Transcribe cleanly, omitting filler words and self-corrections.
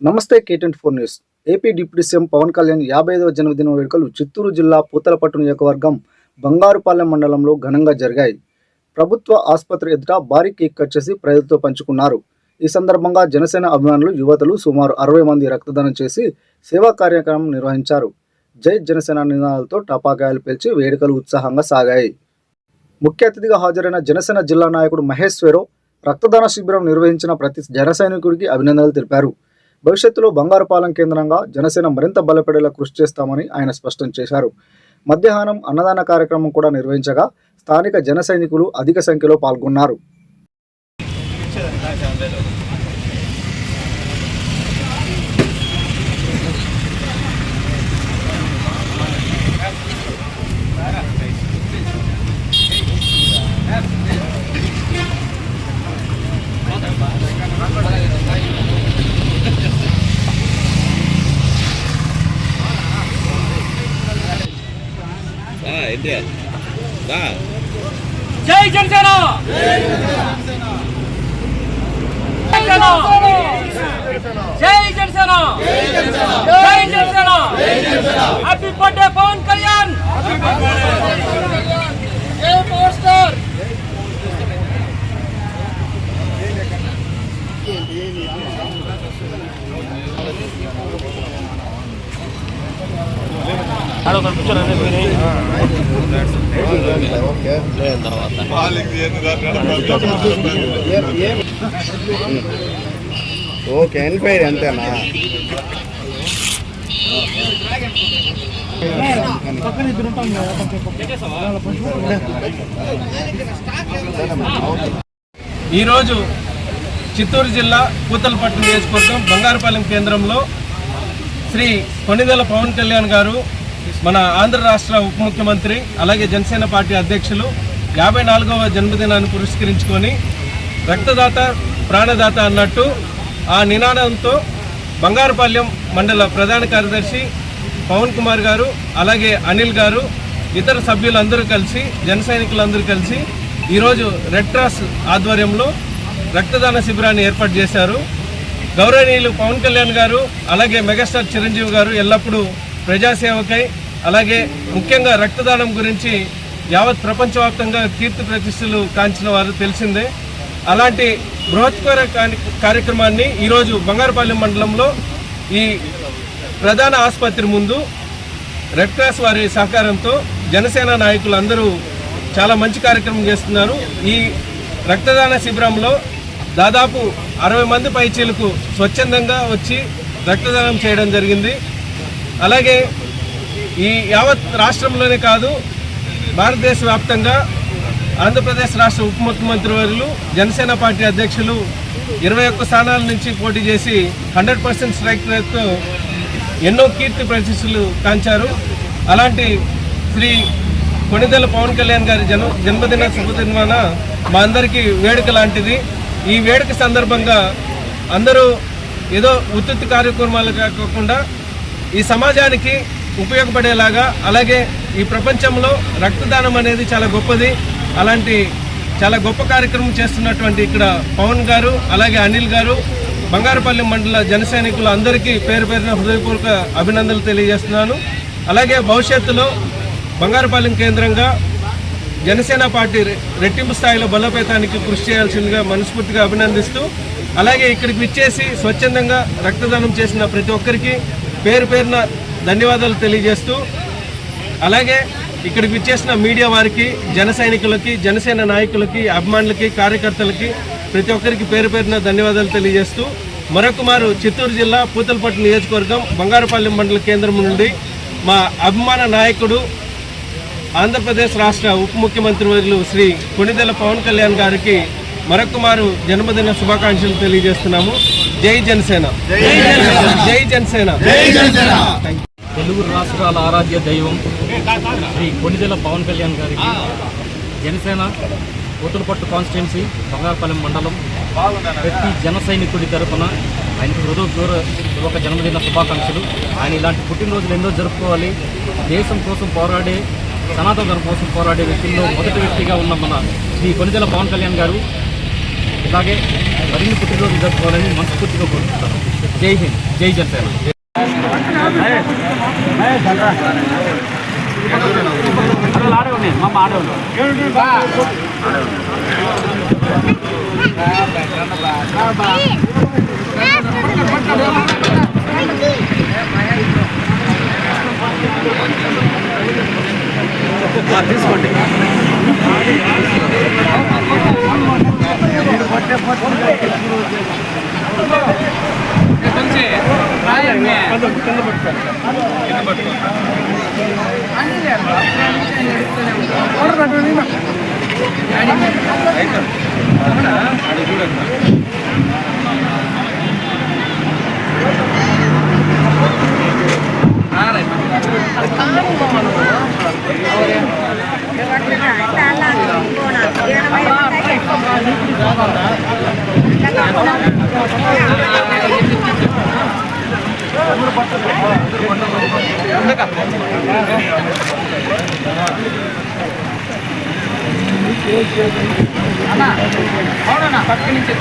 నమస్తే K24 news. AP deputy CM Pawan Kalyan 55వ జన్మదిన వేడుకలు చిత్తూరు జిల్లా పూతలపట్టు నియోజకవర్గం బంగారుపాలెం మండలంలో ఘనంగా జరిగాయి. ప్రభుత్వ ఆసుపత్రి ఎదుట భారీ కేక్ కట్ చేసి ప్రజలతో పంచుకున్నారు. ఈ సందర్భంగా జనసేన అభిమానులు యువతులు సుమారు 60 మంది రక్తదానం చేసి సేవా కార్యక్రమం నిర్వహించారు. జై జనసేన నినాదాలతో టపాకాయలు పేల్చి వేడుకలు ఉత్సాహంగా సాగాయి. ముఖ్య అతిథిగా హాజరైన జనసేన జిల్లా నాయకుడు మహేశ్వరరావు రక్తదాన శిబిరం నిర్వహించిన ప్రతి జన సైనికుడికి అభినందనలు తెలిపారు. భవిష్యత్తులో బంగారుపాలెం కేంద్రంగా జనసేన మరింత బలపడేలా కృషి చేస్తామని ఆయన స్పష్టం చేశారు. మధ్యాహ్నం అన్నదాన కార్యక్రమం కూడా నిర్వహించగా స్థానిక జన సైనికులు అధిక సంఖ్యలో పాల్గొన్నారు. జై జనసేన జై జనసేన జై జనసేన హ్యాపీ బర్త్డే పవన్ కళ్యాణ్ జై పవర్ స్టార్ ఓకే ఎన్క్వైరీ అంతేనా? ఈరోజు చిత్తూరు జిల్లా పూతలపట్టు నియోజకవర్గం బంగారుపాలెం కేంద్రంలో శ్రీ కొణిదెల పవన్ కళ్యాణ్ గారు మన ఆంధ్ర రాష్ట్ర ఉప ముఖ్యమంత్రి అలాగే జనసేన పార్టీ అధ్యక్షులు 54వ జన్మదినాన్ని పురస్కరించుకొని రక్తదాత ప్రాణదాత అన్నట్టు ఆ నినాదంతో బంగారుపాలెం మండల ప్రధాన కార్యదర్శి పవన్ కుమార్ గారు అలాగే అనిల్ గారు ఇతర సభ్యులందరూ కలిసి జన సైనికులందరూ కలిసి ఈరోజు రెడ్ క్రాస్ ఆధ్వర్యంలో రక్తదాన శిబిరాన్ని ఏర్పాటు చేశారు. గౌరవనీయులు పవన్ కళ్యాణ్ గారు అలాగే మెగాస్టార్ చిరంజీవి గారు ఎల్లప్పుడూ ప్రజాసేవకై అలాగే ముఖ్యంగా రక్తదానం గురించి యావత్ ప్రపంచవ్యాప్తంగా కీర్తి ప్రతిష్టలు కాంచిన వారు తెలిసిందే. అలాంటి బృహత్కర కార్యక్రమాన్ని ఈరోజు బంగారుపాలెం మండలంలో ఈ ప్రధాన ఆసుపత్రి ముందు రెడ్ క్రాస్ వారి సహకారంతో జనసేన నాయకులు అందరూ చాలా మంచి కార్యక్రమం చేస్తున్నారు. ఈ రక్తదాన శిబిరంలో దాదాపు 60 మంది పైచీలకు స్వచ్ఛందంగా వచ్చి రక్తదానం చేయడం జరిగింది. అలాగే ఈ యావత్ రాష్ట్రంలోనే కాదు భారతదేశ వ్యాప్తంగా ఆంధ్రప్రదేశ్ రాష్ట్ర ఉప ముఖ్యమంత్రి వర్యులు జనసేన పార్టీ అధ్యక్షులు 21 స్థానాల నుంచి పోటీ చేసి 100% స్ట్రైక్ రేట్తో ఎన్నో కీర్తి ప్రతిష్టలు కాంచారు. అలాంటి శ్రీ కొణిదెల పవన్ కళ్యాణ్ గారి జన్మదిన శుభదినాన మా అందరికీ వేడుక లాంటిది. ఈ వేడుక సందర్భంగా అందరూ ఏదో ఉత్తుత్తి కార్యక్రమాలు కాకుండా ఈ సమాజానికి ఉపయోగపడేలాగా అలాగే ఈ ప్రపంచంలో రక్తదానం అనేది చాలా గొప్పది. అలాంటి చాలా గొప్ప కార్యక్రమం చేస్తున్నటువంటి ఇక్కడ పవన్ గారు అలాగే అనిల్ గారు బంగారుపాలెం మండల జన సైనికులు అందరికీ పేరు పేరున హృదయపూర్వక అభినందనలు తెలియజేస్తున్నాను. అలాగే భవిష్యత్తులో బంగారుపాలెం కేంద్రంగా జనసేన పార్టీ రెట్టింపు స్థాయిలో బలోపేతానికి కృషి చేయాల్సిందిగా మనస్ఫూర్తిగా అభినందిస్తూ అలాగే ఇక్కడికి విచ్చేసి స్వచ్ఛందంగా రక్తదానం చేసిన ప్రతి ఒక్కరికి పేరు పేరున ధన్యవాదాలు తెలియజేస్తూ అలాగే ఇక్కడికి విచ్చేసిన మీడియా వారికి జన సైనికులకి జనసేన నాయకులకి అభిమానులకి కార్యకర్తలకి ప్రతి ఒక్కరికి పేరు పేరున ధన్యవాదాలు తెలియజేస్తూ మరొకమారు చిత్తూరు జిల్లా పూతలపట్టు నియోజకవర్గం బంగారుపాలెం మండల కేంద్రం నుండి మా అభిమాన నాయకుడు ఆంధ్రప్రదేశ్ రాష్ట్ర ఉప ముఖ్యమంత్రి వర్యులు శ్రీ కొణిదెల పవన్ కళ్యాణ్ గారికి మరొకమారు జన్మదిన శుభాకాంక్షలు తెలియజేస్తున్నాము. జై జనసేన జై జనసేన. తెలుగు రాష్ట్రాల ఆరాధ్య దైవం శ్రీ కొణిదెల పవన్ కళ్యాణ్ గారికి జనసేన పూతలపట్టు కాన్స్టిట్యున్సీ బంగారుపాలెం మండలం ప్రతి జన సైనికుడి తరఫున ఆయనకు హృదయపూర్వక జన్మదిన శుభాకాంక్షలు. ఆయన ఇలాంటి పుట్టినరోజులు ఎన్నో జరుపుకోవాలి. దేశం కోసం పోరాడే సనాతన ధర్మం కోసం పోరాడే వ్యక్తుల్లో మొదటి వ్యక్తిగా ఉన్న మన శ్రీ కొణిదెల పవన్ కళ్యాణ్ గారు ఇలాగే మరిన్ని పుట్టినరోజులు జరుపుకోవాలని మనస్ఫూర్తిగా కోరుకుంటాను. జై హింద్, జై జనసేన. తీసుకోండి. అవునా పక్క నుంచి